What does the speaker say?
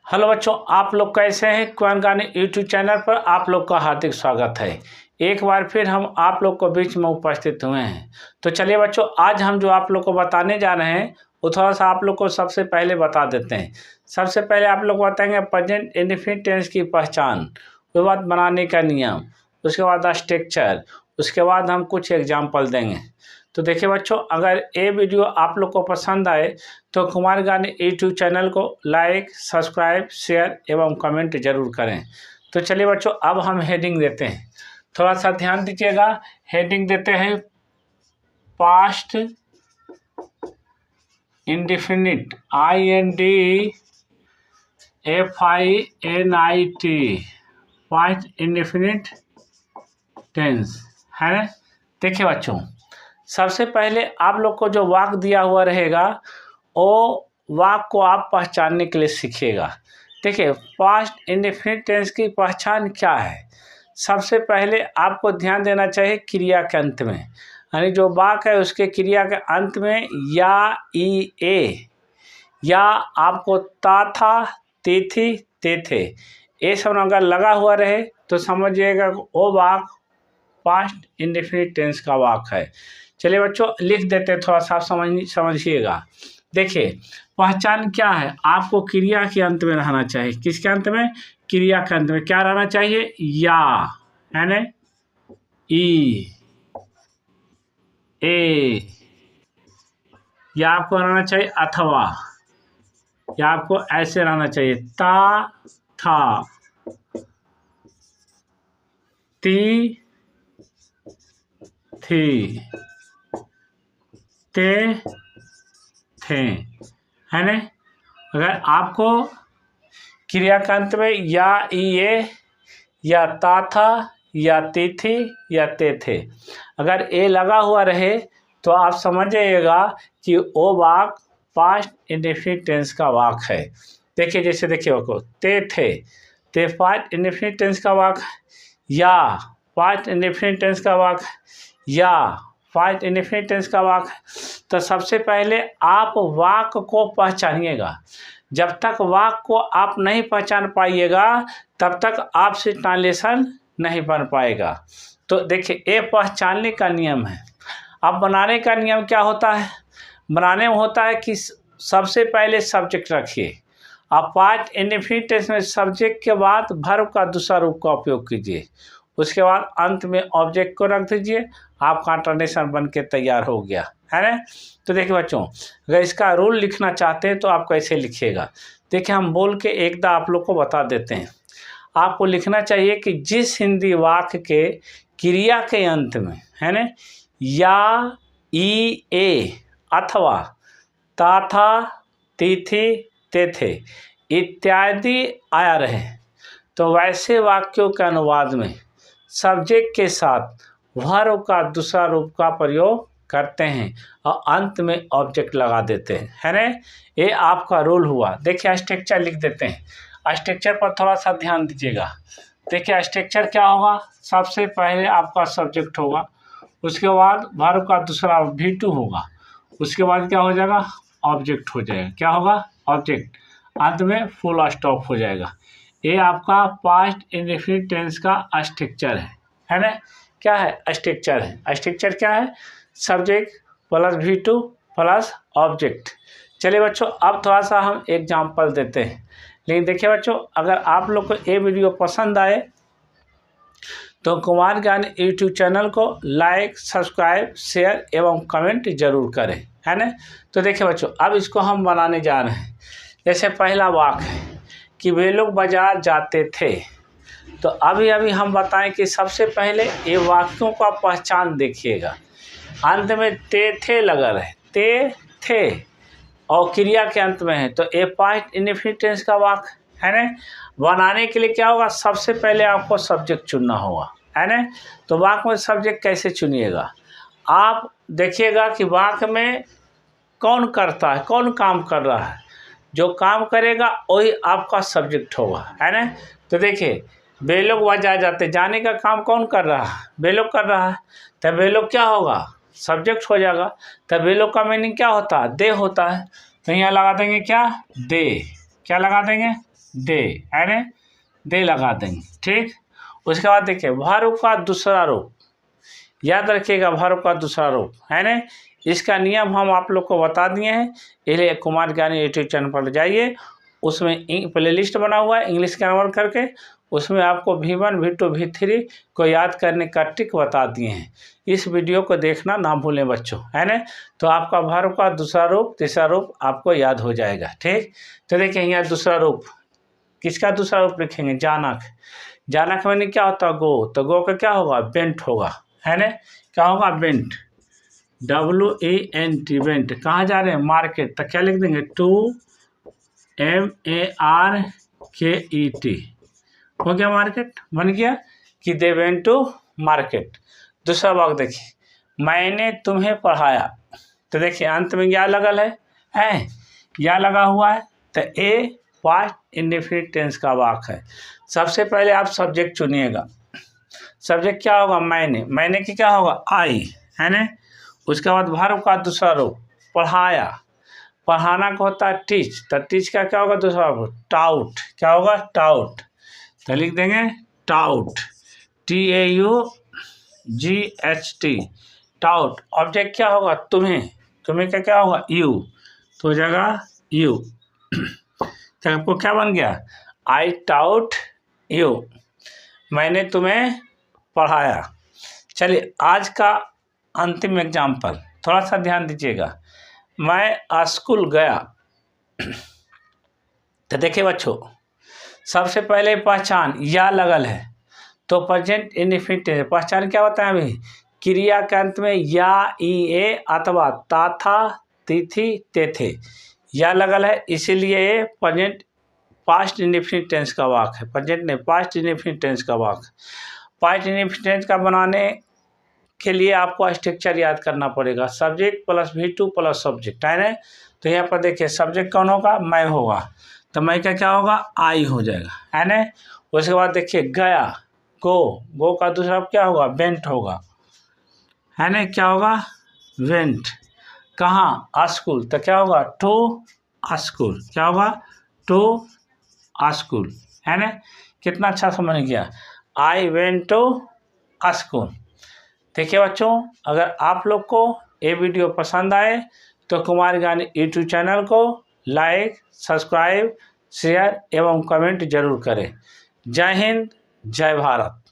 Hello बच्चों, आप लोग कैसे हैं। क्वान गाने यूट्यूब चैनल पर आप लोग का हार्दिक स्वागत है। एक बार फिर हम आप लोग को बीच में उपस्थित हुए हैं। तो चलिए बच्चों, आज हम जो आप लोग को बताने जा रहे हैं वो थोड़ा सा आप लोग को सबसे पहले बता देते हैं। सबसे पहले आप लोग बताएंगे प्रेजेंट इंडेफिनिट टेंस की पहचान, उसके बाद बनाने का नियम, उसके बाद स्ट्रक्चर, उसके बाद हम कुछ एग्जाम्पल देंगे। तो देखिए बच्चों, अगर ये वीडियो आप लोग को पसंद आए तो कुमार गाने यूट्यूब चैनल को लाइक, सब्सक्राइब, शेयर एवं कमेंट जरूर करें। तो चलिए बच्चों, अब हम हेडिंग देते हैं, थोड़ा सा ध्यान दीजिएगा। हेडिंग देते हैं past indefinite, INDEFINIT, past indefinite tense है ना। देखिए बच्चों, सबसे पहले आप लोग को जो वाक्य दिया हुआ रहेगा वो वाक्य को आप पहचानने के लिए सीखिएगा। देखिए, पास्ट इंडेफिनिट टेंस की पहचान क्या है। सबसे पहले आपको ध्यान देना चाहिए क्रिया के अंत में, यानी जो वाक्य है उसके क्रिया के अंत में या ई ए या आपको ता था, ते थी, ते थे, ये सब अगर लगा हुआ रहे तो समझिएगा वो वाक्य पास्ट इंडेफिनिट टेंस का वाक्य है। चलिए बच्चों, लिख देते हैं, थोड़ा सा समझिएगा। देखिए, पहचान क्या है, आपको क्रिया के अंत में रहना चाहिए। किसके अंत में? क्रिया के अंत में क्या रहना चाहिए? या, है ना, ई, ए, या आपको रहना चाहिए अथवा, या आपको ऐसे रहना चाहिए ता, था, ती, थी, ते, थे, है ना। अगर आपको क्रिया के अंत में या ये या ता था या ती थी या ते थे अगर ए लगा हुआ रहे तो आप समझिएगा कि वो वाक्य पास्ट इंडेफिनिट टेंस का वाक्य है। देखिए, जैसे देखिए वो ते थे, ते पास्ट इंडेफिनिट टेंस का वाक्य, या पास्ट इंडेफिनिट टेंस का वाक्य, या पास्ट इंडेफिनिट टेंस का वाक्य। तो सबसे पहले आप वाक्य को पहचानिएगा। जब तक वाक्य को आप नहीं पहचान पाइएगा तब तक आपसे ट्रांसलेशन नहीं बन पाएगा। तो देखिए, ये पहचानने का नियम है। अब बनाने का नियम क्या होता है? बनाने में होता है कि सबसे पहले सब्जेक्ट रखिए। आप पास्ट इंडेफिनिट टेंस में सब्जेक्ट के बाद वर्ब का दूसरा रूप का उपयोग कीजिए, उसके बाद अंत में ऑब्जेक्ट को रख दीजिए, आपका ट्रांसलेशन बन के तैयार हो गया, है ना। तो देखिए बच्चों, अगर इसका रूल लिखना चाहते हैं तो आप कैसे लिखिएगा। देखिए, हम बोल के एकदम आप लोग को बता देते हैं। आपको लिखना चाहिए कि जिस हिंदी वाक्य के क्रिया के अंत में, है ना, या, ई, ए अथवा ता था, ती थी, ते थे इत्यादि आया रहे तो वैसे वाक्यों के अनुवाद में सब्जेक्ट के साथ वर्ब का दूसरा रूप का प्रयोग करते हैं और अंत में ऑब्जेक्ट लगा देते हैं, है ना। ये आपका रूल हुआ। देखिए, स्ट्रक्चर लिख देते हैं। स्ट्रक्चर पर थोड़ा सा ध्यान दीजिएगा। देखिए, स्ट्रक्चर क्या होगा। सबसे पहले आपका सब्जेक्ट होगा, उसके बाद वर्ब का दूसरा V2 होगा, उसके बाद क्या हो जाएगा? ऑब्जेक्ट हो जाएगा। क्या होगा? ऑब्जेक्ट। अंत में फुल स्टॉप हो जाएगा। ये आपका पास्ट इंडेफिनिट टेंस का स्ट्रक्चर है ना। क्या है? स्ट्रक्चर है। स्ट्रक्चर क्या है? Subject plus V2 plus object. चलिए बच्चों, अब थोड़ा सा हम एग्जाम्पल देते हैं। लेकिन देखिए बच्चों, अगर आप लोग को ये वीडियो पसंद आए तो कुमार ज्ञान यूट्यूब चैनल को लाइक, सब्सक्राइब, शेयर एवं कमेंट जरूर करें, है ना। तो देखिए बच्चों, अब इसको हम बनाने जा रहे हैं। जैसे पहला वाक्य है कि वे लोग बाजार जाते थे। तो अभी हम बताएं कि सबसे पहले ये वाक्यों का पहचान देखिएगा। अंत में ते थे लगा रहे, ते थे और क्रिया के अंत में है तो ये पास्ट इंडेफिनिट टेंस का वाक्य है ना। बनाने के लिए क्या होगा? सबसे पहले आपको सब्जेक्ट चुनना होगा, है ना। तो वाक्य में सब्जेक्ट कैसे चुनिएगा? आप देखिएगा कि वाक्य में कौन करता है, कौन काम कर रहा है। जो काम करेगा वही आपका सब्जेक्ट होगा, है ना। तो देखिए, वे लोग बाजार जाते, जाने का काम कौन कर रहा है? वे लोग कर रहा है। तब वे लोग क्या होगा? सब्जेक्ट हो जाएगा। तब वे लोग का मीनिंग क्या होता है? दे होता है। तो यहाँ लगा देंगे क्या? दे, क्या लगा देंगे, दे, है ना, दे लगा देंगे। ठीक, उसके बाद देखिए भारुक का दूसरा रूप, याद रखिएगा भारुक का दूसरा रूप, है ना। इसका नियम हम आप लोग को बता दिए हैं, इसलिए कुमार ज्ञानी यूट्यूब चैनल पर जाइए, उसमें प्ले लिस्ट बना हुआ है इंग्लिश कन्वर्ट करके, उसमें आपको V1 V2 V3 को याद करने का ट्रिक बता दिए हैं। इस वीडियो को देखना ना भूलें बच्चों, है ना। तो आपका भारुक का दूसरा रूप तीसरा रूप आपको याद हो जाएगा। ठीक, तो देखिए यहाँ दूसरा रूप, किसका दूसरा रूप लिखेंगे, जानक। जानक में क्या होता है, गो, तो गो का क्या होगा, बेंट होगा, है ना, क्या होगा, बेंट, WENT, बेंट। कहाँ जा रहे हैं, मार्केट, तो क्या लिख देंगे, 2MARKET, हो गया, मार्केट बन गया कि दे वेंट टू मार्केट। दूसरा वाक्य देखिए, मैंने तुम्हें पढ़ाया, तो देखिए अंत में या लगल है, या लगा हुआ है, तो ए पास्ट इंडेफिनिट टेंस का वाक्य है। सबसे पहले आप सब्जेक्ट चुनिएगा, सब्जेक्ट क्या होगा, मैंने की क्या होगा, आई, है ना। उसके बाद भार्ब का दूसरा रूप, पढ़ाया, पढ़ाना का होता है टीच, तो टीच का क्या होगा दूसरा रूप, टाउट, क्या होगा, टाउट, तो लिख देंगे टाउट, TAUGHT, टाउट। ऑब्जेक्ट क्या होगा, तुम्हें, तुम्हें का क्या होगा, यू, तो जगह यू, तो आपको क्या बन गया, आई टाउट यू, मैंने तुम्हें पढ़ाया। चलिए आज का अंतिम एग्जाम्पल, थोड़ा सा ध्यान दीजिएगा। मैं स्कूल गया, तो देखिए बच्चों, सबसे पहले पहचान, या लगल है, तो प्रेजेंट इंडेफिनिट पहचान क्या होता है, अभी क्रिया के अंत में या, ए अथवा ता था, तिथि, तेथे, या लगल है, इसीलिए ये प्रेजेंट पास्ट इंडेफिनिट टेंस का वाक्य है, प्रेजेंट नहीं पास्ट इंडेफिनिट टेंस का वाक्य। पास्ट इंडेफिनिट टेंस का बनाने के लिए आपको स्ट्रक्चर याद करना पड़ेगा, subject plus V2 plus subject, है ना। तो यहाँ पर देखिए सब्जेक्ट कौन होगा, मैं होगा, तो मैं का क्या होगा, आई हो जाएगा, है ना। उसके बाद देखिए गया, गो का दूसरा क्या होगा, वेंट होगा, है ना, क्या होगा, वेंट। कहाँ, स्कूल, तो क्या होगा, टू स्कूल, क्या होगा, टू स्कूल, है ना। कितना अच्छा समझ गया, आई वेंट टू स्कूल। देखिए बच्चों, अगर आप लोग को ये वीडियो पसंद आए तो कुमार ज्ञानी यूट्यूब चैनल को लाइक, सब्सक्राइब, शेयर एवं कमेंट जरूर करें। जय हिंद, जय भारत।